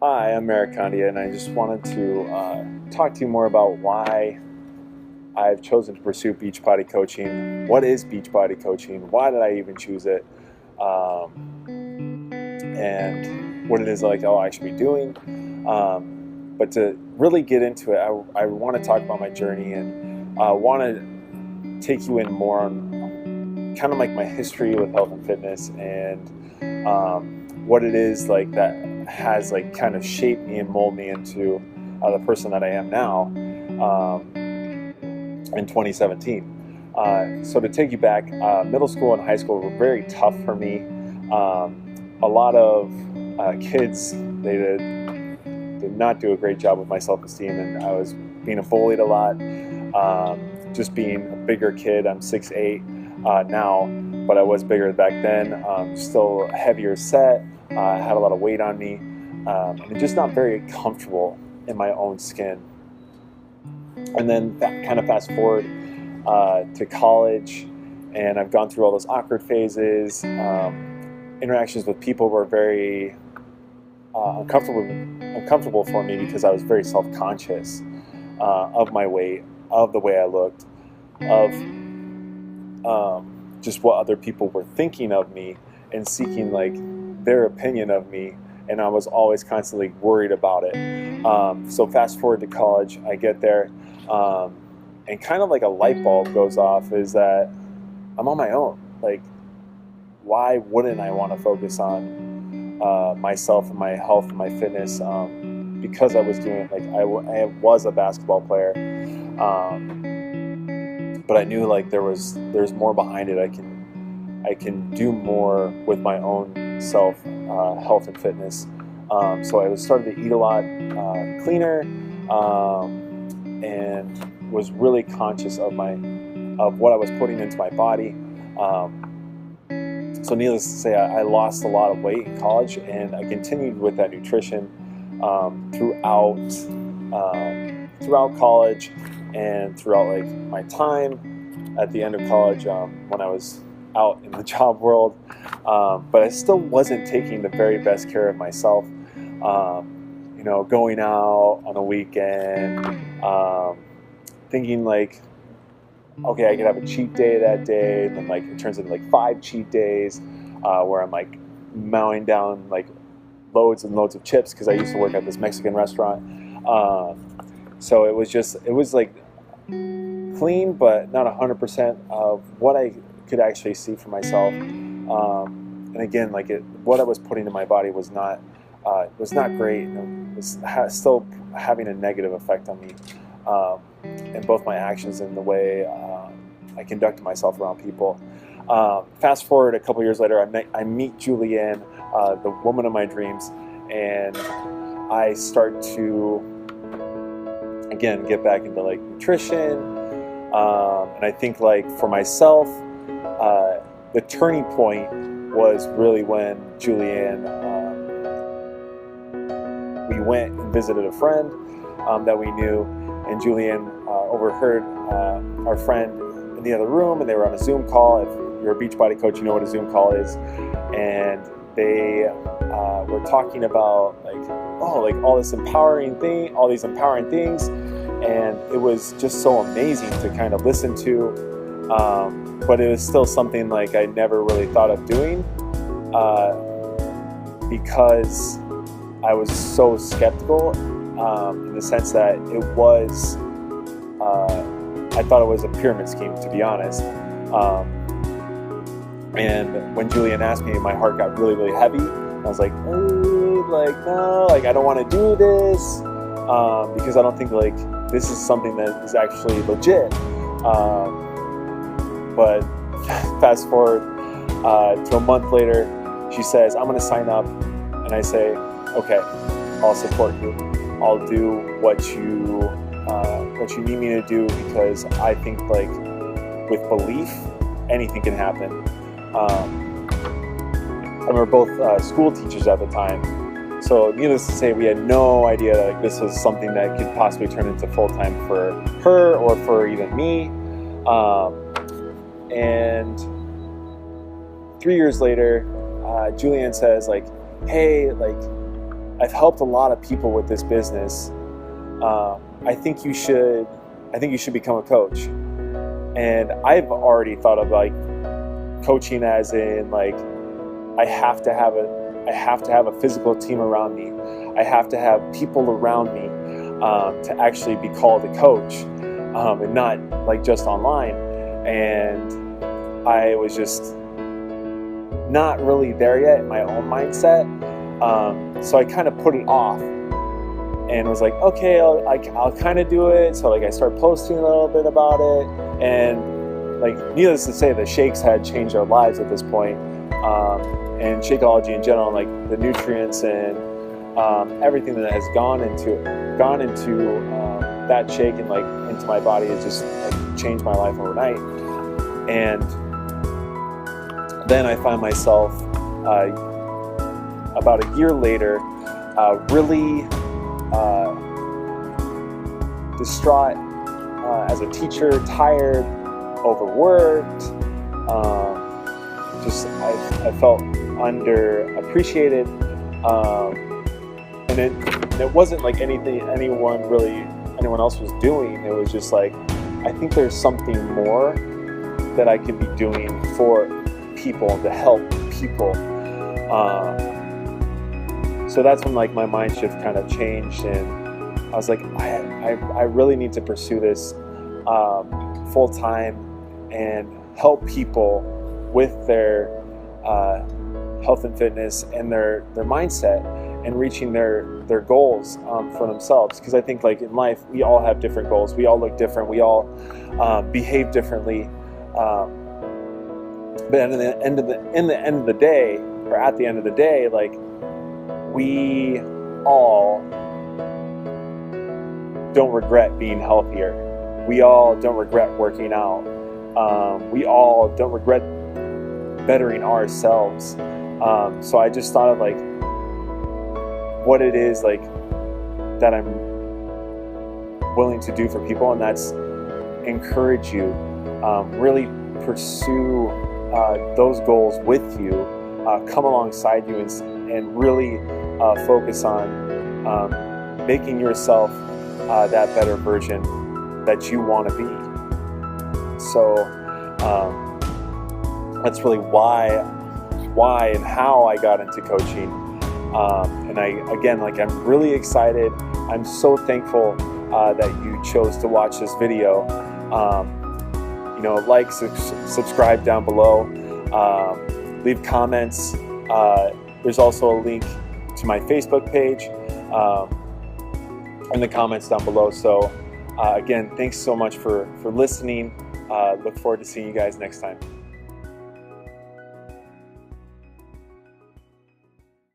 Hi, I'm Erik Condia, and I just wanted to talk to you more about why I've chosen to pursue Beachbody coaching. What is Beachbody coaching? Why did I even choose it? And what it is like I'll actually be doing. But to really get into it, I want to talk about my journey and want to take you in more on kind of like my history with health and fitness and what it is like that has like kind of shaped me and molded me into the person that I am now in 2017. So to take you back, middle school and high school were very tough for me. A lot of kids, they did not do a great job with my self-esteem, and I was being bullied a lot. Just being a bigger kid, I'm 6'8" now, but I was bigger back then. Still heavier set, had a lot of weight on me, and just not very comfortable in my own skin. And then kind of fast forward to college, and I've gone through all those awkward phases. Interactions with people were very uncomfortable for me because I was very self-conscious of my weight, of the way I looked, of just what other people were thinking of me and seeking like their opinion of me, and I was always constantly worried about it. So fast forward to college, I get there, and kind of like a light bulb goes off, is that I'm on my own. Like, why wouldn't I want to focus on myself and my health and my fitness? Because I was doing, like, I was a basketball player, but I knew like there's more behind it. I can do more with my own self, health and fitness. So I was starting to eat a lot cleaner, and was really conscious of what I was putting into my body. So needless to say, I lost a lot of weight in college, and I continued with that nutrition throughout college and throughout like my time at the end of college, when I was out in the job world. But I still wasn't taking the very best care of myself. Going out on a weekend, thinking like, okay, I could have a cheat day that day, and then like it turns into like 5 cheat days, where I'm like mowing down like loads and loads of chips because I used to work at this Mexican restaurant. So it was like clean, but not 100% of what I could actually see for myself. And again, like what I was putting in my body was not great. And it was still having a negative effect on me, in both my actions and the way I conducted myself around people. Fast forward a couple years later, I meet Julianne, the woman of my dreams, and I start to again get back into like nutrition. And I think like for myself, the turning point was really when Julianne, we went and visited a friend that we knew, and Julianne overheard our friend in the other room, and they were on a Zoom call. If you're a Beachbody coach, you know what a Zoom call is. And they were talking about like all these empowering things, and it was just so amazing to kind of listen to. But it was still something like I never really thought of doing, because I was so skeptical, in the sense that it was, I thought it was a pyramid scheme, to be honest. And when Julian asked me, my heart got really, really heavy. I was like, no, like I don't want to do this, because I don't think like this is something that is actually legit. But fast forward to a month later, she says, I'm going to sign up. And I say, okay, I'll support you. I'll do what you need me to do, because I think like with belief, anything can happen. And we were both school teachers at the time. So needless to say, we had no idea that this was something that could possibly turn into full-time for her or for even me. And 3 years later, Julianne says like, hey, like I've helped a lot of people with this business. I think you should become a coach. And I've already thought of like coaching as in like I have to have a physical team around me. I have to have people around me to actually be called a coach, and not like just online. And I was just not really there yet in my own mindset. So I kind of put it off and was like, okay, I'll kind of do it. So like I started posting a little bit about it, and like needless to say, the shakes had changed our lives at this point. And Shakeology in general, like the nutrients and everything that has gone into that shake and like into my body has just like changed my life overnight. And then I find myself about a year later really distraught as a teacher, tired, overworked. I felt underappreciated, and it wasn't like anyone else was doing. It was just like, I think there's something more that I could be doing for people, to help people. So that's when like my mind shift kind of changed, and I was like, I really need to pursue this full time and help people with their health and fitness and their mindset and reaching their goals for themselves. Because I think like in life, we all have different goals. We all look different. We all behave differently. But at the end of the day, like we all don't regret being healthier. We all don't regret working out. We all don't regret bettering ourselves. So I just thought of like what it is like that I'm willing to do for people, and that's encourage you, really pursue those goals with you, come alongside you, and really focus on making yourself that better version that you want to be. So that's really why and how I got into coaching. And I'm really excited. I'm so thankful that you chose to watch this video. Like, subscribe down below, leave comments. There's also a link to my Facebook page in the comments down below. So again, thanks so much for listening. Look forward to seeing you guys next time.